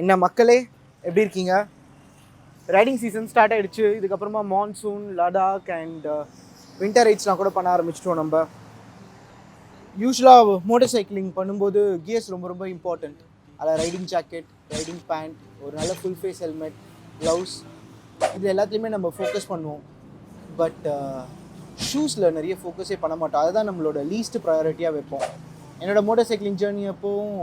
என்ன மக்களே எப்படி இருக்கீங்க? ரைடிங் சீசன் ஸ்டார்ட் ஆகிடுச்சு. இதுக்கப்புறமா மான்சூன், லடாக் அண்ட் வின்டர் ரைட்ஸ்லாம் கூட பண்ண ஆரம்பிச்சிட்டோம். நம்ம யூஸ்வலாக மோட்டர் சைக்கிளிங் பண்ணும்போது கியர்ஸ் ரொம்ப ரொம்ப இம்பார்ட்டண்ட். அதில் ரைடிங் ஜாக்கெட், ரைடிங் பேண்ட், ஒரு நல்ல ஃபுல் ஃபேஸ் ஹெல்மெட், க்ளவுஸ், இது எல்லாத்துலேயுமே நம்ம ஃபோக்கஸ் பண்ணுவோம். பட் ஷூஸில் நிறைய ஃபோக்கஸே பண்ண மாட்டோம். அதுதான் நம்மளோட லீஸ்ட் ப்ரையாரிட்டியாக வைப்போம். என்னோடய மோட்டர் சைக்கிளிங் ஜேர்னி அப்போவும்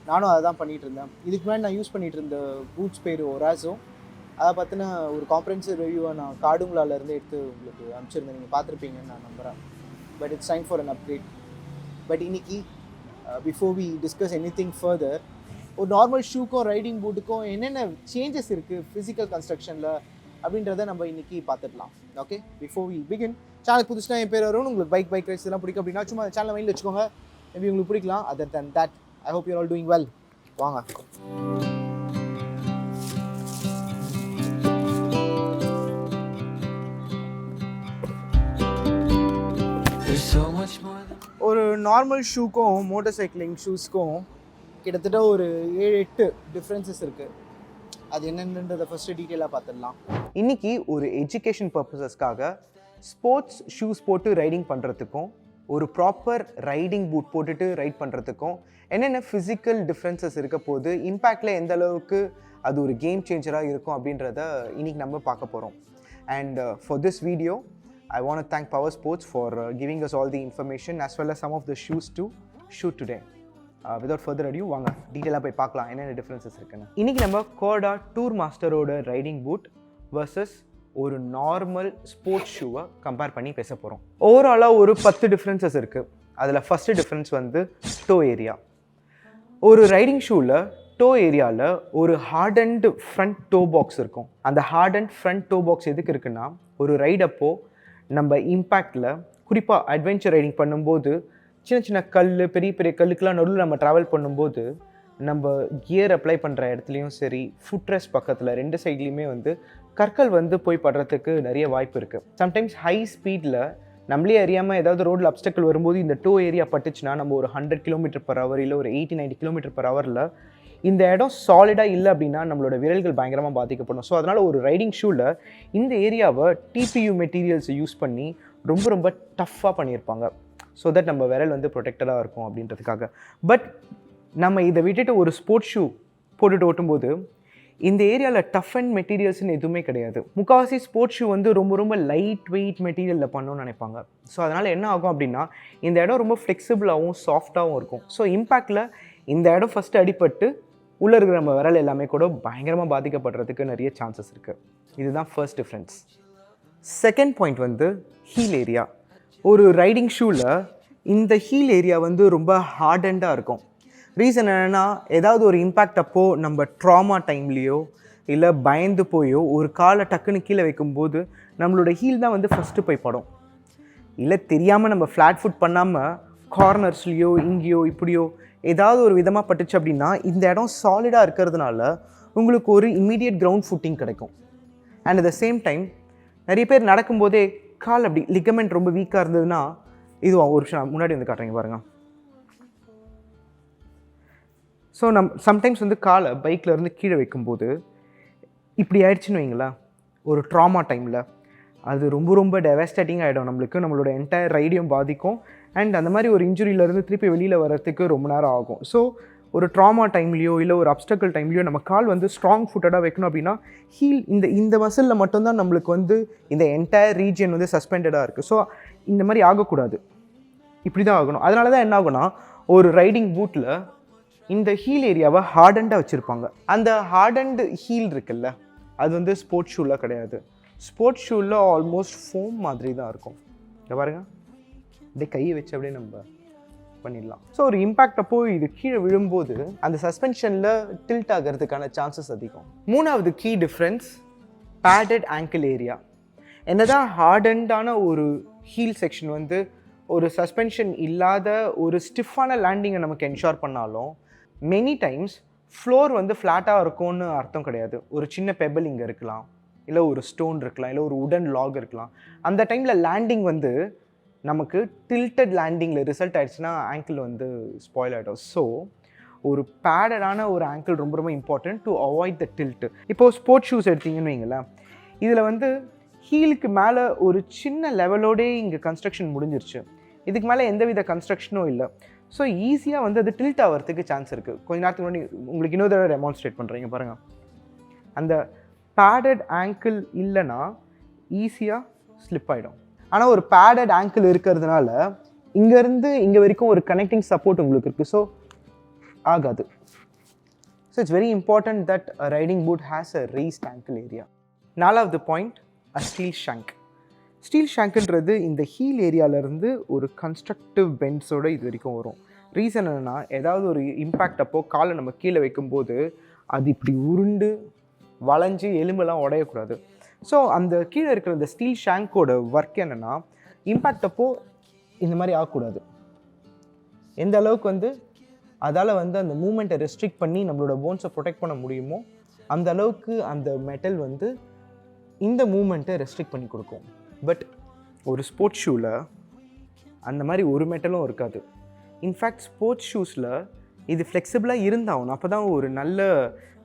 நானும் அதை தான் பண்ணிகிட்டு இருந்தேன். இதுக்கு முன்னாடி நான் யூஸ் பண்ணிகிட்டு இருந்த பூட்ஸ் பேர் ஒராஸோ. அதை பற்றின ஒரு காம்ப்ரஹென்சிவ் ரிவ்யூவை நான் காடுங்களாலேருந்து எடுத்து உங்களுக்கு அனுப்பிச்சிருந்தேன். நீங்கள் பார்த்துருப்பீங்கன்னு நான் நம்புகிறேன். But it's time for an upgrade. But இன்னைக்கு before we discuss anything further, ஒரு நார்மல் ஷூக்கும் ரைடிங் பூட்டுக்கும் என்னென்ன சேஞ்சஸ் இருக்குது ஃபிசிக்கல் கன்ஸ்ட்ரக்ஷனில் அப்படின்றத நம்ம இன்றைக்கி பார்த்துடலாம். Okay, before we begin, channel புதுசுனா என் பேர் வரும். உங்களுக்கு பைக் ரைட்ஸ் எல்லாம் பிடிக்கும் அப்படின்னா சும்மா சேனல் மைண்டில் வச்சுக்கோங்க. மேபி உங்களுக்கு பிடிக்கலாம். Other than that, I hope your all doing well. வாங்க. ஒரு நார்மல் ஷூக்கும் மோட்டர் சைக்கிளிங் ஷூஸ்க்கும் கிட்டத்தட்ட ஒரு 7-8 டிஃப்ரென்சஸ் இருக்குது. அது என்னென்னன்றதை ஃபஸ்ட்டு டீட்டெயிலாக பார்த்துடலாம். இன்றைக்கி ஒரு எஜுகேஷன் பர்பஸஸ்க்காக ஸ்போர்ட்ஸ் ஷூஸ் போட்டு ரைடிங் பண்ணுறதுக்கும் ஒரு ப்ராப்பர் ரைடிங் பூட் போட்டுட்டு ரைட் பண்ணுறதுக்கும் என்னென்ன ஃபிசிக்கல் டிஃப்ரென்சஸ் இருக்க போது, இம்பேக்டில் எந்த அளவுக்கு அது ஒரு கேம் சேஞ்சராக இருக்கும் அப்படின்றத இன்றைக்கி நம்ம பார்க்க போகிறோம். And for this video I want to thank Power Sports for giving us all the information as well as some of the shoes to shoot today. Without further ado, வாங்க டீட்டெயிலாக போய் பார்க்கலாம் என்னென்ன டிஃப்ரென்சஸ் இருக்குன்னு. இன்றைக்கி நம்ம கோடா டூர் மாஸ்டரோட ரைடிங் பூட் வர்சஸ் ஒரு normal sports ஷூவை கம்பேர் பண்ணி பேச போகிறோம். ஓவராலாக ஒரு 10 டிஃப்ரென்சஸ் இருக்குது. அதில் ஃபஸ்ட்டு டிஃப்ரென்ஸ் வந்து டோ ஏரியா. ஒரு ரைடிங் ஷூவில் டோ ஏரியாவில் ஒரு ஹார்டன்டு ஃப்ரண்ட் டோ பாக்ஸ் இருக்கும். அந்த ஹார்டன்ட் ஃப்ரண்ட் டோ பாக்ஸ் எதுக்கு இருக்குன்னா, ஒரு ரைடப்போ நம்ம இம்பேக்டில் குறிப்பாக அட்வென்ச்சர் ரைடிங் பண்ணும்போது சின்ன சின்ன கல், பெரிய பெரிய கல்லுக்கெலாம் நடுவில் நம்ம ட்ராவல் பண்ணும்போது நம்ம கியர் அப்ளை பண்ணுற இடத்துலையும் சரி, ஃபுட் ரெஸ்ட் பக்கத்தில் 2 சைட்லேயுமே வந்து கற்கள் வந்து போய் படுறதுக்கு நிறைய வாய்ப்பு இருக்குது. சம்டைம்ஸ் ஹை ஸ்பீடில் நம்மளே அறியாமல் ஏதாவது ரோடில் அப்டக்கிள் வரும்போது இந்த டோ ஏரியா பட்டுச்சுன்னா நம்ம ஒரு 100 km/h இல்லை ஒரு 80-90 km/h இந்த இடம் சாலிடாக இல்லை அப்படின்னா நம்மளோட விரல்கள் பயங்கரமாக பாதிக்கப்படும். ஸோ அதனால் ஒரு ரைடிங் ஷூவில் இந்த ஏரியாவை டிபியூ மெட்டீரியல்ஸை யூஸ் பண்ணி ரொம்ப ரொம்ப டஃப்பாக பண்ணியிருப்பாங்க. ஸோ தட் நம்ம விரல் வந்து ப்ரொடெக்டடாக இருக்கும் அப்படின்றதுக்காக. பட் நம்ம இதை விட்டுட்டு ஒரு ஸ்போர்ட்ஸ் ஷூ போட்டுட்டு ஓட்டும்போது இந்த ஏரியாவில் டஃப் அண்ட் மெட்டீரியல்ஸ்னு எதுவுமே கிடையாது. முக்கால்வாசி ஸ்போர்ட்ஸ் ஷூ வந்து ரொம்ப ரொம்ப லைட் வெயிட் மெட்டீரியலில் பண்ணணும்னு நினைப்பாங்க. ஸோ அதனால் என்ன ஆகும் அப்படின்னா இந்த இடம் ரொம்ப ஃப்ளெக்சிபிளாகவும் சாஃப்டாகவும் இருக்கும். ஸோ இம்பேக்டில் இந்த இடம் ஃபஸ்ட்டு அடிபட்டு உள்ளே இருக்கிற நம்ம விரல் எல்லாமே கூட பயங்கரமாக பாதிக்கப்படுறதுக்கு நிறைய சான்சஸ் இருக்குது. இதுதான் ஃபர்ஸ்ட் டிஃப்ரென்ஸ். செகண்ட் பாயிண்ட் வந்து ஹீல் ஏரியா. ஒரு ரைடிங் ஷூவில் இந்த ஹீல் ஏரியா வந்து ரொம்ப ஹார்டண்டாக இருக்கும். ரீசன் என்னென்னா, ஏதாவது ஒரு இம்பேக்ட் அப்போது நம்ம ட்ராமா டைம்லேயோ இல்லை பயந்து போயோ ஒரு காலை டக்குன்னு கீழே வைக்கும்போது நம்மளோட ஹீல் தான் வந்து ஃபஸ்ட்டு போய் படும். இல்லை தெரியாமல் நம்ம ஃப்ளாட் ஃபுட் பண்ணாமல் கார்னர்ஸ்லேயோ இங்கேயோ இப்படியோ ஏதாவது ஒரு விதமாக பட்டுச்சு அப்படின்னா இந்த இடம் சாலிடாக இருக்கிறதுனால உங்களுக்கு ஒரு இம்மீடியட் கிரவுண்ட் ஃபுட்டிங் கிடைக்கும். And at the same time நிறைய பேர் நடக்கும்போதே கால் அப்படி லிகமெண்ட் ரொம்ப வீக்காக இருந்ததுன்னா, இது ஒரு விஷயம் முன்னாடி வந்து காட்டுறீங்க பாருங்கள். ஸோ சம்டைம்ஸ் வந்து காலை பைக்கில் இருந்து கீழே வைக்கும்போது இப்படி ஆயிடுச்சுன்னு வைங்களேன், ஒரு ட்ராமா டைமில் அது ரொம்ப ரொம்ப டெவாஸ்டேட்டிங் ஆகிடும். நம்மளோட என்டையர் ரைடையும் பாதிக்கும். அண்ட் அந்த மாதிரி ஒரு இன்ஜுரியிலேருந்து திருப்பி வெளியில் வர்றதுக்கு ரொம்ப நேரம் ஆகும். ஸோ ஒரு ட்ராமா டைம்லேயோ இல்லை ஒரு அப்டக்கிள் டைம்லேயோ நம்ம கால் வந்து ஸ்ட்ராங் ஃபுட்டடாக வைக்கணும் அப்படின்னா ஹீல் இந்த மசிலில் மட்டும்தான் நம்மளுக்கு வந்து இந்த என்டையர் ரீஜன் வந்து சஸ்பெண்டடாக இருக்குது. ஸோ இந்த மாதிரி ஆகக்கூடாது, இப்படி தான் ஆகணும். அதனால தான் என்ன ஆகுனா, ஒரு ரைடிங் பூட்டில் இந்த ஹீல் ஏரியாவை ஹார்டண்டாக வச்சுருப்பாங்க. அந்த ஹார்டன்டு ஹீல் இருக்குல்ல, அது வந்து ஸ்போர்ட்ஸ் ஷூவில் கிடையாது. ஸ்போர்ட்ஸ் ஷூவில் ஆல்மோஸ்ட் ஃபோம் மாதிரி தான் இருக்கும். இங்கே பாருங்கள், அப்படியே கையை வச்சு அப்படியே நம்ம பண்ணிடலாம். ஸோ ஒரு இம்பேக்ட் அப்போ இது கீழே விழும்போது அந்த சஸ்பென்ஷனில் டில்ட் ஆகிறதுக்கான சான்சஸ் அதிகம். மூணாவது key difference padded angle area. என்னதான் ஹார்டண்டான ஒரு ஹீல் செக்ஷன் வந்து ஒரு சஸ்பென்ஷன் இல்லாத ஒரு ஸ்டிஃபான லேண்டிங்கை நமக்கு என்ஷோர் பண்ணாலும் மெனி டைம்ஸ் ஃப்ளோர் வந்து ஃப்ளாட்டாக இருக்கும்னு அர்த்தம் கிடையாது. ஒரு சின்ன பெபிள் இங்கே இருக்கலாம், இல்லை ஒரு ஸ்டோன் இருக்கலாம், இல்லை ஒரு உடன் லாக் இருக்கலாம். அந்த டைமில் லேண்டிங் வந்து நமக்கு டில்டட் லேண்டிங்கில் ரிசல்ட் ஆகிடுச்சுன்னா ஆங்கிள் வந்து ஸ்பாயில் ஆகிடும். ஸோ ஒரு பேடடான ஒரு ஆங்கிள் ரொம்ப ரொம்ப important to avoid the tilt. இப்போது ஸ்போர்ட்ஸ் ஷூஸ் எடுத்தீங்கன்னு வைங்களேன், இதில் வந்து ஹீலுக்கு மேலே ஒரு சின்ன லெவலோடே இங்கே கன்ஸ்ட்ரக்ஷன் முடிஞ்சிருச்சு. இதுக்கு மேலே எந்தவித கன்ஸ்ட்ரக்ஷனும் இல்லை. ஸோ ஈஸியாக வந்து அது டில்ட் ஆகிறதுக்கு சான்ஸ் இருக்குது. கொஞ்ச நேரத்துக்கு முன்னாடி உங்களுக்கு இன்னொரு தடவை டெமான்ஸ்ட்ரேட் பண்ணுறீங்க பாருங்கள். அந்த பேடட் ஆங்கிள் இல்லைன்னா ஈஸியாக ஸ்லிப் ஆகிடும். ஆனால் ஒரு பேடட் ஆங்கிள் இருக்கிறதுனால இங்கேருந்து இங்கே வரைக்கும் ஒரு கனெக்டிங் சப்போர்ட் உங்களுக்கு இருக்குது. ஸோ ஆகாது. So it's very important that a riding boot has a rest angle area. 4வது பாயிண்ட், அ ஸ்டீல் ஷாங்க். ஸ்டீல் ஷாங்க்ன்றது இந்த ஹீல் ஏரியாவிலேருந்து ஒரு கன்ஸ்ட்ரக்டிவ் பெண்ட்ஸோடு இது வரைக்கும் வரும். ரீசன் என்னென்னா, ஏதாவது ஒரு இம்பேக்ட் அப்போது காலை நம்ம கீழே வைக்கும்போது அது இப்படி உருண்டு வளைஞ்சு எலும்பெல்லாம் உடையக்கூடாது. ஸோ அந்த கீழே இருக்கிற இந்த ஸ்டீல் ஷாங்கோட ஒர்க் என்னென்னா, இம்பேக்ட் அப்போது இந்த மாதிரி ஆகக்கூடாது. எந்த அளவுக்கு வந்து அதால் வந்து அந்த மூமெண்ட்டை ரெஸ்ட்ரிக்ட் பண்ணி நம்மளோட போன்ஸை ப்ரொடெக்ட் பண்ண முடியுமோ அந்த அளவுக்கு அந்த மெட்டல் வந்து இந்த மூமெண்ட்டை ரெஸ்ட்ரிக்ட் பண்ணி கொடுக்கும். பட் ஒரு ஸ்போர்ட்ஸ் ஷூவில் அந்த மாதிரி ஒரு மெட்டலும் இருக்காது. இன்ஃபேக்ட் ஸ்போர்ட்ஸ் ஷூஸில் இது ஃப்ளெக்சிபிளாக இருந்தாகணும். அப்போ தான் ஒரு நல்ல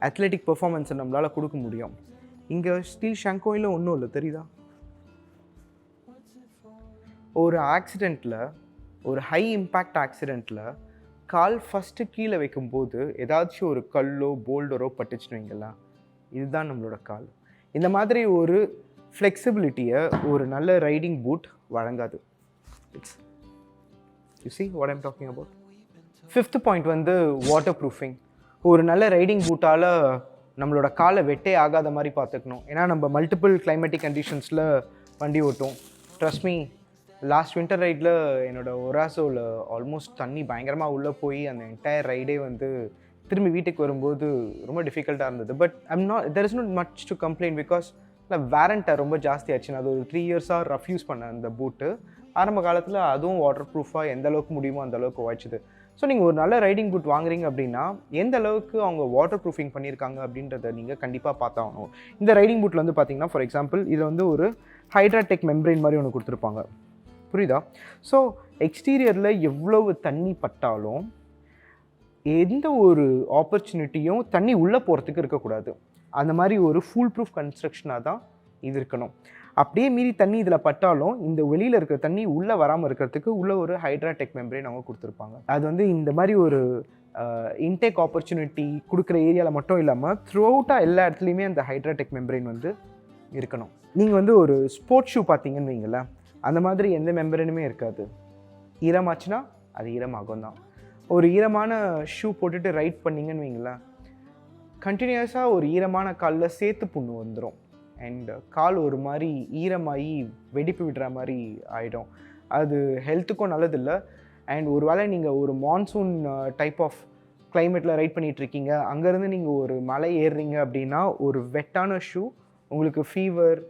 அத்லெட்டிக் பெர்ஃபார்மன்ஸை நம்மளால் கொடுக்க முடியும். இங்கே ஸ்டீல் ஷாங்கோயில் ஒன்றும் இல்லை, தெரியுதா? ஒரு ஆக்சிடெண்ட்டில், ஒரு ஹை இம்பேக்ட் ஆக்சிடெண்ட்டில் கால் ஃபஸ்ட்டு கீழே வைக்கும்போது ஏதாச்சும் ஒரு கல்லோ போல்டரோ பட்டுச்சுன்னு வைங்களா, இதுதான் நம்மளோட கால். இந்த மாதிரி ஒரு ஃப்ளெக்சிபிலிட்டியை ஒரு நல்ல ரைடிங் பூட் வழங்காது. It's you see what I'm talking about. 5th point வந்து வாட்டர் ப்ரூஃபிங். ஒரு நல்ல ரைடிங் பூட்டால் நம்மளோட காலை வெட்டே ஆகாத மாதிரி பார்த்துக்கணும். ஏன்னா நம்ம மல்டிபிள் கிளைமேட்டிக் கண்டிஷன்ஸில் வண்டி ஓட்டும். ட்ரஸ்ட் மீ, லாஸ்ட் வின்டர் ரைடில் என்னோடய ஒராசோவில் ஆல்மோஸ்ட் தண்ணி பயங்கரமாக உள்ளே போய் அந்த என்டையர் ரைடே வந்து திரும்பி வீட்டுக்கு வரும்போது ரொம்ப டிஃபிகல்ட்டாக இருந்தது. But there is not much to complain because வேரண்ட்டை ரொம்ப ஜாஸ்தி ஆச்சு. அது ஒரு 3 இயர்ஸாக ரஃப் யூஸ் பண்ணேன் அந்த பூட்டு. ஆரம்ப காலத்தில் அதுவும் வாட்டர் ப்ரூஃபாக எந்த அளவுக்கு முடியுமோ அந்த அளவுக்கு உழைச்சிது. ஸோ நீங்கள் ஒரு நல்ல ரைடிங் பூட் வாங்குறீங்க அப்படின்னா எந்த அளவுக்கு அவங்க வாட்டர் ப்ரூஃபிங் பண்ணியிருக்காங்க அப்படின்றத நீங்கள் கண்டிப்பாக பார்த்தாகணும். இந்த ரைடிங் பூட்டில் வந்து பார்த்தீங்கன்னா, ஃபார் எக்ஸாம்பிள் இதில் வந்து ஒரு ஹைட்ராடெக் மெம்ப்ரெயின் மாதிரி ஒன்று கொடுத்துருப்பாங்க, புரியுதா? ஸோ எக்ஸ்டீரியரில் எவ்வளவு தண்ணி பட்டாலும் எந்த ஒரு ஆப்பர்ச்சுனிட்டியும் தண்ணி உள்ளே போகிறதுக்கு இருக்கக்கூடாது. அந்த மாதிரி ஒரு ஃபுல் ப்ரூஃப் கன்ஸ்ட்ரக்ஷனாக தான் இது இருக்கணும். அப்படியே மீறி தண்ணி இதில் பட்டாலும் இந்த வெளியில் இருக்கிற தண்ணி உள்ளே வராமல் இருக்கிறதுக்கு உள்ள ஒரு ஹைட்ராடெக் மெம்ப்ரெயின் அவங்க கொடுத்துருப்பாங்க. அது வந்து இந்த மாதிரி ஒரு இன்டேக் ஆப்பர்ச்சுனிட்டி கொடுக்குற ஏரியாவில் மட்டும் இல்லாமல் த்ரூ அவுட்டாக எல்லா இடத்துலையுமே அந்த ஹைட்ராடெக் மெம்ப்ரெயின் வந்து இருக்கணும். நீங்கள் வந்து ஒரு ஸ்போர்ட்ஸ் ஷூ பார்த்தீங்கன்னு வைங்களேன், அந்த மாதிரி எந்த மெம்பரனுமே இருக்காது. ஈரமாச்சுன்னா அது ஈரமாகும் தான். ஒரு ஈரமான ஷூ போட்டுட்டு ரைட் பண்ணிங்கன்னு வைங்களேன், கண்டினியூஸாக ஒரு ஈரமான காலில் சேத்து புண்ணு வந்துடும். அண்ட் கால் ஒரு மாதிரி ஈரமாகி வெடிப்பு விடுற மாதிரி ஆகிடும். அது ஹெல்த்துக்கும் நல்லதில்லை. அண்ட் ஒரு வேளை நீங்கள் ஒரு மான்சூன் டைப் ஆஃப் கிளைமேட்டில் ரைட் பண்ணிகிட்ருக்கீங்க, அங்கேருந்து நீங்கள் ஒரு மலை ஏறுறீங்க அப்படின்னா ஒரு வெட்டான ஷூ உங்களுக்கு ஃபீவர்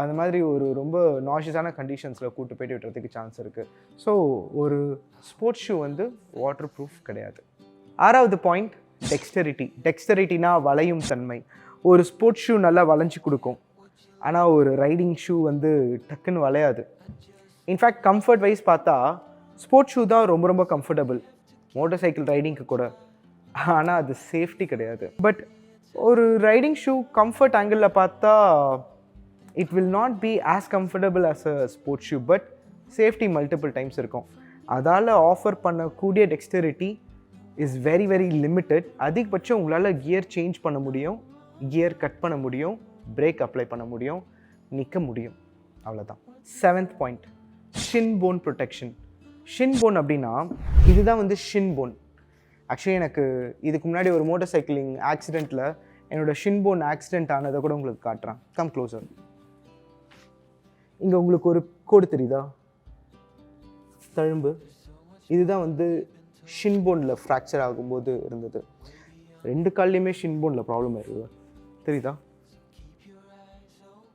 அந்த மாதிரி ஒரு ரொம்ப நாஷியஸான கண்டிஷன்ஸில் கூட்டு போய்ட்டு விட்டுறதுக்கு சான்ஸ் இருக்குது. ஸோ ஒரு ஸ்போர்ட்ஸ் ஷூ வந்து வாட்டர் ப்ரூஃப் கிடையாது. 6வது பாயிண்ட், டெக்ஸ்டரிட்டி. டெக்ஸ்டரிட்டினா வளையும் தன்மை. ஒரு ஸ்போர்ட்ஸ் ஷூ நல்லா வளைஞ்சி கொடுக்கும், ஆனால் ஒரு ரைடிங் ஷூ வந்து டக்குன்னு வளையாது. இன்ஃபேக்ட் கம்ஃபர்ட் வைஸ் பார்த்தா ஸ்போர்ட்ஸ் ஷூ தான் ரொம்ப ரொம்ப கம்ஃபர்டபுள் மோட்டார் சைக்கிள் ரைடிங்க்கு கூட, ஆனால் அது சேஃப்டி கிடையாது. பட் ஒரு ரைடிங் ஷூ கம்ஃபர்ட் ஆங்கிளில் பார்த்தா it will not be as comfortable as a sports shoe, but safety multiple times இருக்கும். அதால் ஆஃபர் பண்ணக்கூடிய dexterity is very very limited. அதிகபட்சம் உங்களால் கியர் சேஞ்ச் பண்ண முடியும், கியர் கட் பண்ண முடியும், பிரேக் அப்ளை பண்ண முடியும், நிற்க முடியும், அவ்வளோதான். 7th பாயிண்ட், ஷின் போன் ப்ரொடெக்ஷன். ஷின் போன் அப்படின்னா இதுதான் வந்து ஷின் போன். ஆக்சுவலி எனக்கு இதுக்கு முன்னாடி ஒரு மோட்டார் சைக்கிளிங் ஆக்சிடெண்ட்டில் என்னோடய ஷின் போன் ஆக்சிடெண்ட் ஆனதை கூட உங்களுக்கு காட்டுறேன். Come closer. இங்கே உங்களுக்கு ஒரு கோடு தெரியுதா, தழும்பு. இதுதான் வந்து ஷின் போனில் ஃப்ராக்சர் ஆகும்போது இருந்தது. 2 கால்லையுமே ஷின் போனில் ப்ராப்ளம் இருக்குது, தெரியுதா?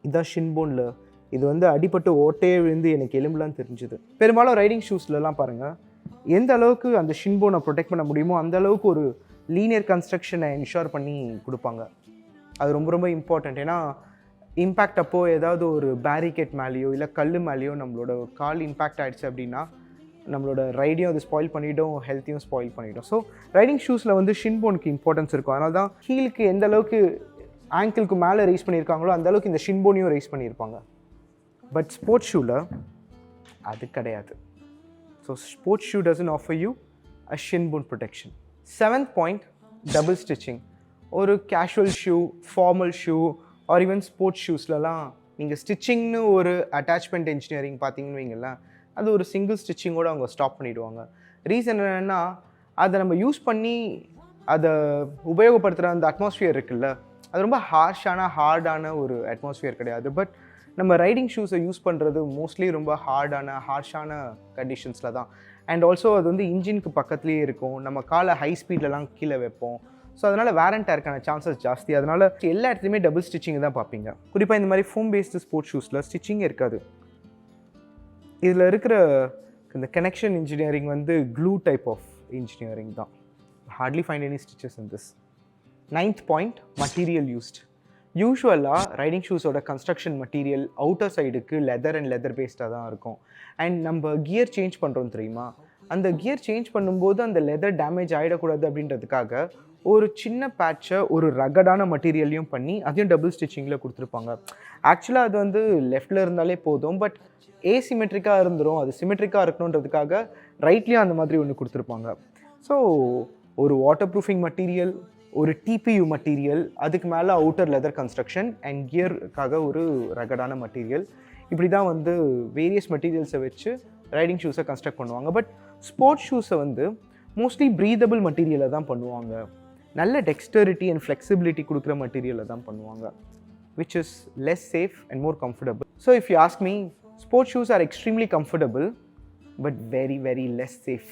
இதுதான் ஷின் போனில். இது வந்து அடிபட்டு ஓட்டையே விழுந்து எனக்கு எலும்புலாம் தெரிஞ்சுது. பெரும்பாலும் ரைடிங் ஷூஸ்லலாம் பாருங்கள், எந்த அளவுக்கு அந்த ஷின் போனை ப்ரொடெக்ட் பண்ண முடியுமோ அந்த அளவுக்கு ஒரு லீனியர் கன்ஸ்ட்ரக்ஷனை இன்ஷோர் பண்ணி கொடுப்பாங்க. அது ரொம்ப ரொம்ப இம்பார்ட்டண்ட். ஏன்னா இம்பேக்ட் அப்போது ஏதாவது ஒரு பேரிகேட் மேலேயோ இல்லை கல் மேலேயோ நம்மளோட கால் இம்பேக்ட் ஆகிடுச்சு அப்படின்னா நம்மளோட ரைடையும் அது ஸ்பாயில் பண்ணிவிடும், ஹெல்த்தையும் ஸ்பாயில் பண்ணிவிடும். ஸோ ரைடிங் ஷூஸில் வந்து ஷின் போனுக்கு இம்பார்ட்டன்ஸ் இருக்கும். அதனால தான் ஹீலுக்கு எந்த அளவுக்கு ஆங்கிளுக்கு மேலே ரைஸ் பண்ணியிருக்காங்களோ அந்த அளவுக்கு இந்த ஷின் போனையும் ரைஸ் பண்ணியிருப்பாங்க. பட் ஸ்போர்ட்ஸ் ஷூவில் அது கிடையாது. So sports shoe doesn't offer you a shin bone protection. 7th point, double stitching. ஒரு casual shoe, formal shoe or even sports ஷூஸ்லலாம் நீங்கள் ஸ்டிச்சிங்னு ஒரு அட்டாச்மெண்ட் இன்ஜினியரிங் பார்த்தீங்கன்னு வைங்களேன், அது ஒரு சிங்கிள் ஸ்டிச்சிங்கோடு அவங்க ஸ்டாப் பண்ணிவிடுவாங்க. ரீசன் என்னென்னா, அதை நம்ம யூஸ் பண்ணி அதை உபயோகப்படுத்துகிற அந்த அட்மாஸ்ஃபியர் இருக்குல்ல, அது ரொம்ப ஹார்டான ஒரு அட்மாஸ்ஃபியர் கிடையாது. பட் நம்ம ரைடிங் ஷூஸை யூஸ் பண்ணுறது மோஸ்ட்லி ரொம்ப ஹார்ஷான கண்டிஷன்ஸில் தான். அண்ட் ஆல்சோ அது வந்து இன்ஜினுக்கு பக்கத்துலேயே இருக்கும், நம்ம காலை ஹை ஸ்பீட்லலாம் கீழே வைப்போம். ஸோ அதனால் வேர் அண்ட் டேருக்கான சான்சஸ் ஜாஸ்தி. அதனால் எல்லா இடத்துலையுமே டபுள் ஸ்டிச்சிங் தான் பார்ப்பீங்க. குறிப்பாக இந்த மாதிரி ஃபோம் பேஸ்டு ஸ்போர்ட்ஸ் ஷூஸில் ஸ்டிச்சிங்கே இருக்காது. இதில் இருக்கிற இந்த கனெக்ஷன் இன்ஜினியரிங் வந்து க்ளூ டைப் ஆஃப் இன்ஜினியரிங் தான். Hardly find any stitches in this. 9th point, material used. யூஸ்வலாக ரைடிங் ஷூஸோட கன்ஸ்ட்ரக்ஷன் மெட்டீரியல் அவுட்டர் சைடுக்கு லெதர் அண்ட் லெதர் பேஸ்டாக தான் இருக்கும். அண்ட் நம்ம கியர் சேஞ்ச் பண்ணுறோம் தெரியுமா, அந்த கியர் சேஞ்ச் பண்ணும்போது அந்த லெதர் டேமேஜ் ஆகிடக்கூடாது அப்படின்றதுக்காக ஒரு சின்ன பேட்சை ஒரு ரகடான மெட்டீரியல்லையும் பண்ணி அதையும் டபுள் ஸ்டிச்சிங்கில் கொடுத்துருப்பாங்க. ஆக்சுவலாக அது வந்து லெஃப்டில் இருந்தாலே போதும், பட் ஏசிமெட்ரிக்காக இருந்துடும், அது சிமெட்ரிக்காக இருக்கணுன்றதுக்காக ரைட்லேயும் அந்த மாதிரி ஒன்று கொடுத்துருப்பாங்க. ஸோ ஒரு வாட்டர் ப்ரூஃபிங் மெட்டீரியல், ஒரு டிபியூ மெட்டீரியல், அதுக்கு மேலே அவுட்டர் லெதர் கன்ஸ்ட்ரக்ஷன் அண்ட் கியருக்காக ஒரு ரகடான மெட்டீரியல், இப்படி தான் வந்து வேரியஸ் மெட்டீரியல்ஸை வச்சு ரைடிங் ஷூஸை கன்ஸ்ட்ரக்ட் பண்ணுவாங்க. பட் ஸ்போர்ட்ஸ் ஷூஸை வந்து மோஸ்ட்லி ப்ரீதபிள் மெட்டீரியலை தான் பண்ணுவாங்க, நல்ல டெக்ஸ்டரிட்டி அண்ட் ஃப்ளெக்சிபிலிட்டி கொடுக்குற மெட்டீரியலை தான் பண்ணுவாங்க, which is less safe and more comfortable. So if you ask me, sports shoes are extremely comfortable but very very less safe.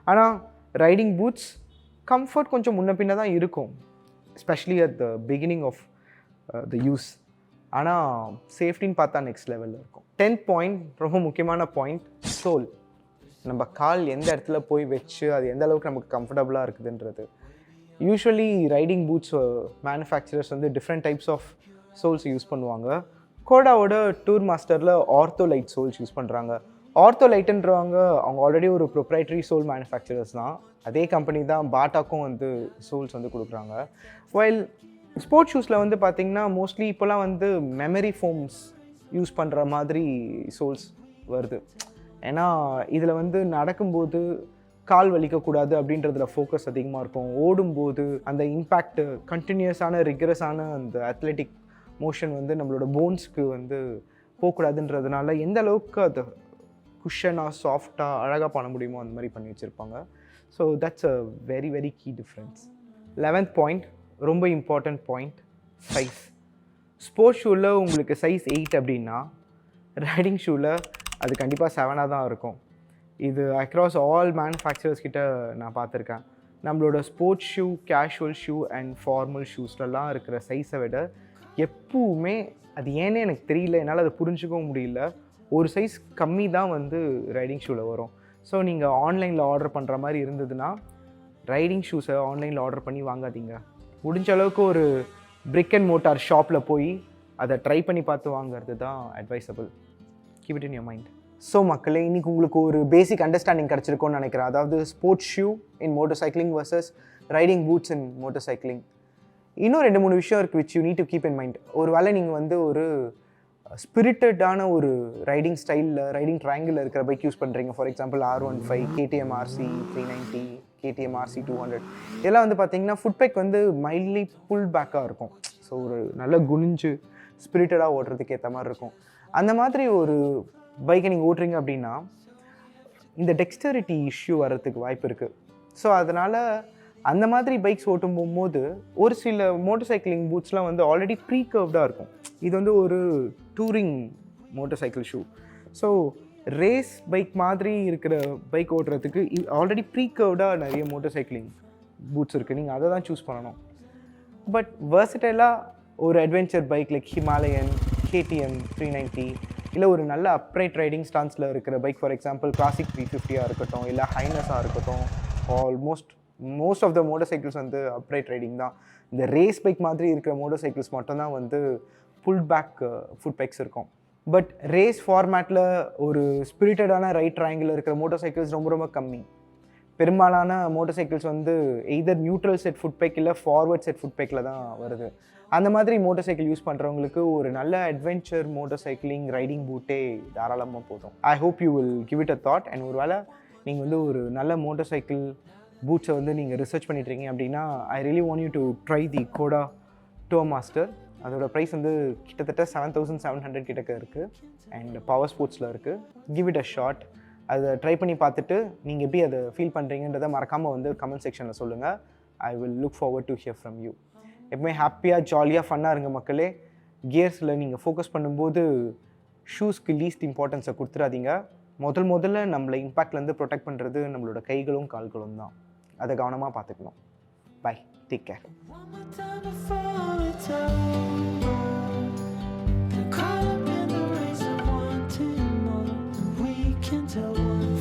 ஆனால் ரைடிங் பூட்ஸ் கம்ஃபர்ட் கொஞ்சம் முன்ன பின்ன தான் இருக்கும், especially at the beginning of the use. ஆனால் சேஃப்டின்னு பார்த்தா next லெவலில் இருக்கும். 10th பாயிண்ட், ரொம்ப முக்கியமான பாயிண்ட், சோல். நம்ம கால் எந்த இடத்துல போய் வச்சு அது எந்த அளவுக்கு நமக்கு கம்ஃபர்டபுளாக இருக்குதுன்றது. யூஸ்வலி ரைடிங் பூட்ஸ் மேனுஃபேக்சரர்ஸ் வந்து different types of soles use பண்ணுவாங்க. கோடாவோட டூர் மாஸ்டரில் ஆர்த்தோலைட் சோல்ஸ் யூஸ் பண்ணுறாங்க. ஆர்த்தோலைட்டுன்றவங்க அவங்க ஆல்ரெடி ஒரு ப்ரொப்ரைட்டரி சோல் மேனுஃபேக்சரர்ஸ் தான். அதே கம்பெனி தான் பாட்டாக்கும் வந்து சோல்ஸ் வந்து கொடுக்குறாங்க. வைல் ஸ்போர்ட்ஸ் ஷூஸில் வந்து பார்த்திங்கன்னா மோஸ்ட்லி இப்போலாம் வந்து மெமரி ஃபோம்ஸ் யூஸ் பண்ணுற மாதிரி சோல்ஸ் வருது. ஏன்னா இதில் வந்து நடக்கும்போது கால் வலிக்கக்கூடாது அப்படின்றதுல ஃபோக்கஸ் அதிகமாக இருக்கும். ஓடும்போது அந்த இம்பேக்ட், கண்டினியூஸான ரிகரஸான அந்த அத்லெட்டிக் மோஷன் வந்து நம்மளோட போன்ஸ்க்கு வந்து போகக்கூடாதுன்றதுனால எந்த அளவுக்கு அது குஷனாக சாஃப்டாக அழகாக பண்ண முடியுமோ அந்த மாதிரி பண்ணி வச்சுருப்பாங்க. So that's a very very key difference. 11th point, ரொம்ப இம்பார்ட்டண்ட் பாயிண்ட், சைஸ். ஸ்போர்ட்ஸ் ஷூவில் உங்களுக்கு சைஸ் 8 அப்படின்னா ரைடிங் ஷூவில் அது கண்டிப்பாக 7ஆக தான் இருக்கும். இது அக்ராஸ் ஆல் மேனுஃபேக்சரர்ஸ் கிட்ட நான் பார்த்துருக்கேன். நம்மளோட sports shoe, casual shoe and formal ஷூஸ்லலாம் இருக்கிற சைஸை விட எப்பவுமே, அது ஏன்னே எனக்கு தெரியல, என்னால் அதை புரிஞ்சுக்கவும் முடியல, ஒரு சைஸ் கம்மி தான் வந்து ரைடிங் ஷூவில் வரும். ஸோ நீங்கள் ஆன்லைனில் ஆர்டர் பண்ணுற மாதிரி இருந்ததுன்னா ரைடிங் ஷூஸை ஆன்லைனில் ஆர்டர் பண்ணி வாங்காதீங்க. முடிஞ்ச அளவுக்கு ஒரு பிரிக் அண்ட் மோட்டார் ஷாப்பில் போய் அதை ட்ரை பண்ணி பார்த்து வாங்கிறது தான் advisable. Keep it in your mind. So மக்களே, இன்றைக்கி உங்களுக்கு ஒரு பேசிக் அண்டர்ஸ்டாண்டிங் கிடச்சிருக்கும்னு நினைக்கிறேன். அதாவது sports shoe in motorcycling versus riding boots in motorcycling. இன்னும் 2-3 விஷயம் இருக்குது which you need to keep in mind. ஒரு வேளை நீங்கள் வந்து ஒரு ஸ்பிரிட்டடான ஒரு ரைடிங் ஸ்டைலில், ரைடிங் ட்ரையாங்கிளில் இருக்கிற பைக் யூஸ் பண்ணுறீங்க. For example R15, KTM RC 390, KTM RC 200, இதெல்லாம் வந்து பார்த்தீங்கன்னா ஃபுட் பேக் வந்து மைல்ட்லி புல் பேக்காக இருக்கும். ஸோ ஒரு நல்ல குனிஞ்சு ஸ்பிரிட்டடாக ஓட்டுறதுக்கு ஏற்ற மாதிரி இருக்கும். அந்த மாதிரி ஒரு பைக்கை நீங்கள் ஓட்டுறீங்க அப்படின்னா இந்த டெக்ஸ்டரிட்டி இஷ்யூ வர்றதுக்கு வாய்ப்பு இருக்குது. ஸோ அதனால் அந்த மாதிரி பைக்ஸ் ஓட்டும் போகும்போது ஒரு சில மோட்டர் சைக்கிளிங் பூட்ஸ்லாம் வந்து ஆல்ரெடி ப்ரீ கர்வ்டாக இருக்கும். இது வந்து ஒரு touring motorcycle shoe. So race bike மாதிரி இருக்கிற பைக் ஓட்டுறதுக்கு ஆல்ரெடி ப்ரீ கர்வ்டாக நிறைய மோட்டர் சைக்கிளிங் பூட்ஸ் இருக்குது, நீங்கள் அதை தான் சூஸ் பண்ணணும். பட் வெர்சடைலாக ஒரு adventure bike like Himalayan, KTM 390, இல்லை ஒரு நல்ல அப்ரைட் ரைடிங் ஸ்டான்ஸில் இருக்கிற பைக், ஃபார் எக்ஸாம்பிள் கிளாசிக் 350 இருக்கட்டும், இல்லை ஹைனஸாக இருக்கட்டும், most of the motorcycles வந்து அப்ரைட் ரைடிங் தான். இந்த ரேஸ் பைக் மாதிரி இருக்கிற மோட்டர் சைக்கிள்ஸ் மட்டும்தான் வந்து புல் பேக் ஃபுட் பேக்ஸ் இருக்கும். பட் ரேஸ் ஃபார்மேட்டில் ஒரு ஸ்பிரிட்டடான ரைட் ட்ரையாங்கிள் இருக்கிற மோட்டார் சைக்கிள்ஸ் ரொம்ப ரொம்ப கம்மி. பெரும்பாலான மோட்டார் சைக்கிள்ஸ் வந்து either neutral set foot peg இல்லை ஃபார்வர்ட் செட் ஃபுட் பேக்கில் தான் வருது. அந்த மாதிரி மோட்டார் சைக்கிள் யூஸ் பண்ணுறவங்களுக்கு ஒரு நல்ல அட்வென்ச்சர் மோட்டார் சைக்கிளிங் ரைடிங் பூட்டே தாராளமாக போதும். I hope you will give it a thought. And ஒரு வேளை நீங்கள் வந்து ஒரு நல்ல மோட்டார் சைக்கிள் பூட்ஸை வந்து நீங்கள் ரிசர்ச் பண்ணிட்டுருக்கீங்க அப்படின்னா I really want you to try the Kota to master. அதோட ப்ரைஸ் வந்து கிட்டத்தட்ட 7,700 கிட்டக்க இருக்குது. அண்ட் பவர் ஸ்போர்ட்ஸில் இருக்குது. Give it a shot. அதை ட்ரை பண்ணி பார்த்துட்டு நீங்கள் எப்படி அதை ஃபீல் பண்ணுறீங்கன்றதை மறக்காமல் வந்து கமெண்ட் செக்ஷனில் சொல்லுங்கள். I will look forward to hear from you. எப்பவுமே ஹாப்பியாக ஜாலியாக ஃபன்னாக இருங்க மக்களே. கியர்ஸில் நீங்கள் ஃபோக்கஸ் பண்ணும்போது ஷூஸ்க்கு லீஸ்ட் இம்பார்ட்டன்ஸை கொடுத்துடாதீங்க. முதல்ல நம்மளை இம்பேக்ட்லேருந்து ப்ரொடெக்ட் பண்ணுறது நம்மளோட கைகளும் கால்களும் தான். அதை கவனமாக பார்த்துக்கணும். Bye, take care. Caught up in the race of wanting more, we can tell one